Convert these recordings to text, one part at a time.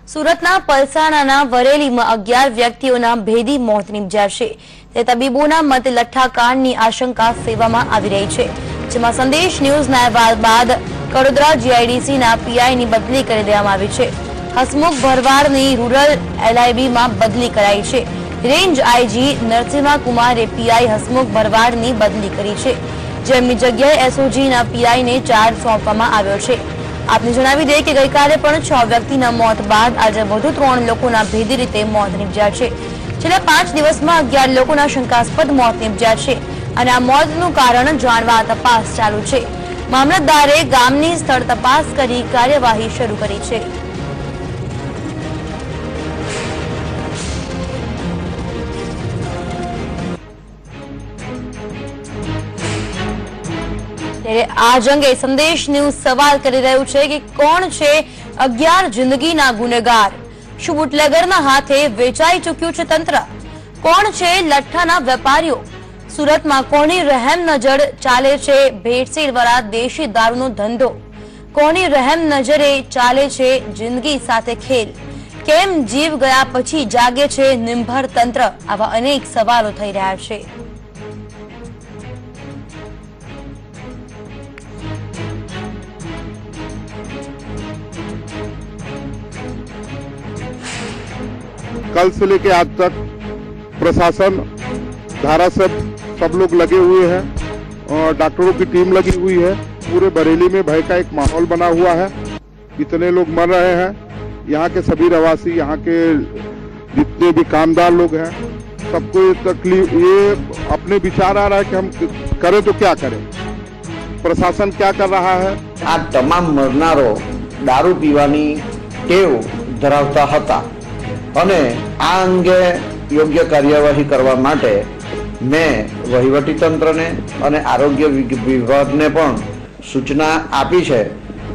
સુરતના પલસાણાના વરેલીમાં 11 વ્યક્તિઓના ભેદી મોત નિપજ્યા છે। તે તબીબોના મતે લઠ્ઠાકાંડની આશંકા સેવામાં આવી રહી છે, જેમાં સંદેશ ન્યૂઝના અહેવાલ બાદ કડોદરા જીઆઈડીસીના પીઆઈની બદલી કરી દેવામાં આવી છે। હસમુખ ભરવાડની રૂરલ એલઆઈબીમાં બદલી કરાઈ છે। રેન્જ આઈજી નરસિંહા કુમારે પીઆઈ હસમુખ ભરવાડની બદલી કરી છે, જેમની જગ્યાએ એસઓજીના પીઆઈને ચાર્જ સોંપવામાં આવ્યો છે। आपने जणावी दे कि गईकाले पण 6 व्यक्तिना मौत बाद आज વધુ 3 લોકોના ભેદી રીતે મોત નિપજ્યા છે। છેલ્લા 5 દિવસમાં 11 લોકોના શંકાસ્પદ મોત નિપજ્યા છે અને આ મોતનું કારણ જાણવા તપાસ ચાલુ છે। મામલતદારે ગામની સ્થળ તપાસ કરી કાર્યવાહી શરૂ કરી છે। आज अंगे संदेश न्यूज सवाल करी रह्यु छे कि कोण छे 11 जिंदगीना गुनेगार? शुं बુટલેગરના हाथे वेचाई चूक्યું છે तंत्र? कोण छे लठ्ठाना वेपारीओ? सूरतमां कोनी रहम नजर चाले छे भेड़सेळवाळा देशी दारूनो धंधो? कोनी रहम नजरे चाले छे जिंदगी साथे खेल? केम जीव गया पछी जागे छे निंभर तंत्र? आवा अनेक सवालो थई रह्या छे। कल से लेके आज तक प्रशासन, धारासभ्य सब लोग लगे हुए हैं और डॉक्टरों की टीम लगी हुई है। पूरे बरेली में भय का एक माहौल बना हुआ है। इतने लोग मर रहे हैं। यहाँ के सभी रहवासी, यहाँ के जितने भी कामदार लोग हैं, सबको ये तकलीफ, ये अपने विचार आ रहा है कि हम करें तो क्या करें, प्रशासन क्या कर रहा है। आ तमाम मरनारो दारू पीवानी टेव धरावता हता અને આ અંગે યોગ્ય કાર્યવાહી કરવા માટે મેં વહીવટી તંત્રને અને આરોગ્ય વિભાગને પણ સૂચના આપી છે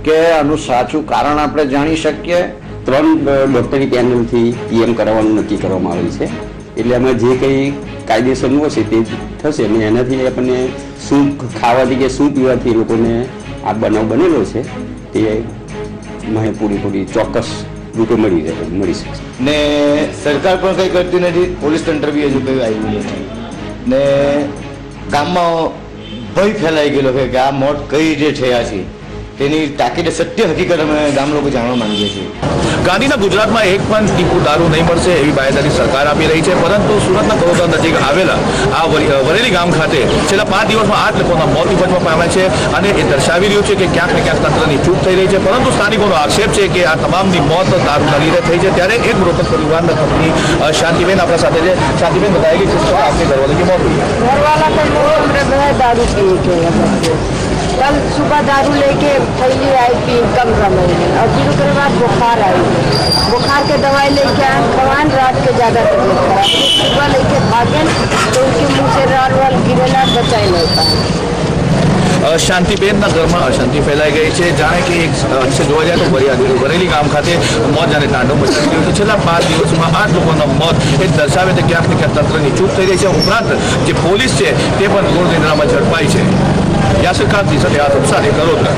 કે આનું સાચું કારણ આપણે જાણી શકીએ। 3 ડોક્ટરની પેનલથી પીએમ કરાવવાનું નક્કી કરવામાં આવેલ છે, એટલે અમે જે કંઈ કાયદેસરનું હશે તે થશે અને એનાથી આપણને શું ખાવાથી કે શું પીવાથી લોકોને આ બનાવ બનેલો છે તે મને પૂરી ચોક્કસ રૂપે મળી શકશે। ને સરકાર પણ કંઈ કરતી નથી, પોલીસ તંત્ર બી હજુ કંઈ આવ્યું નથી ને ગામમાં ભય ફેલાઈ ગયેલો છે કે આ મોત કઈ રીતે થયા છે તેની તાકીદે સત્ય હકીકત અમે ગામ લોકો જાણવા માંગીએ છીએ। ગાંધીના ગુજરાતમાં એક પણ ટીપુ દારૂ નહીં મળશે એવી બાહેધરી સરકાર આપી રહી છે, પરંતુ સુરતના કડોદરા નજીક આવેલા આ વરેલી ગામ ખાતે છેલ્લા 5 દિવસમાં 8 લોકોના મોત નિપજવા પામ્યા છે અને એ દર્શાવી રહ્યું છે કે ક્યાંક ને ક્યાંક તંત્રની ચૂક થઈ રહી છે। પરંતુ સ્થાનિકોનો આક્ષેપ છે કે આ તમામની મોત દારૂના લીધે થઈ છે। ત્યારે એક મૃતક પરિવારના પત્ની શાंतिबेन अपना साथे है। शांतिबेन बताएगी किस तरह आपके घरवाले की मौत हुई? घरवाला तो मेरे दारू पिए के कल सुबह दारू लेके थैली आई पी कमरा में और फिर उसके बाद बुखार आई। बुखार के दवाई लेके आए भगवान, रात के ज़्यादा तबीयत खराब, सुबह लेके भागे तो उनके मुँह से राल वाल गिरेला, बचा नहीं पाए। शांतिबेनना घરમાં અશાંતિ ફેલાઈ ગઈ છે। જાણે કે એક અંશે જોવા જાય તો વરેલી ગામ ખાતે મોત જાણે તાંડવ મચાવી રહ્યું છે। છેલ્લા 5 દિવસમાં 8 લોકોના મોત એ દર્શાવે છે ક્યાંક ને ક્યાંક તંત્રની ચૂક થઈ રહી છે। ઉપરાંત જે પોલીસ છે તે પણ ગોળ નિંદ્રામાં ઝડપાઈ છે। યાસર ખાનની સાથે આ સાથે કરોદરા।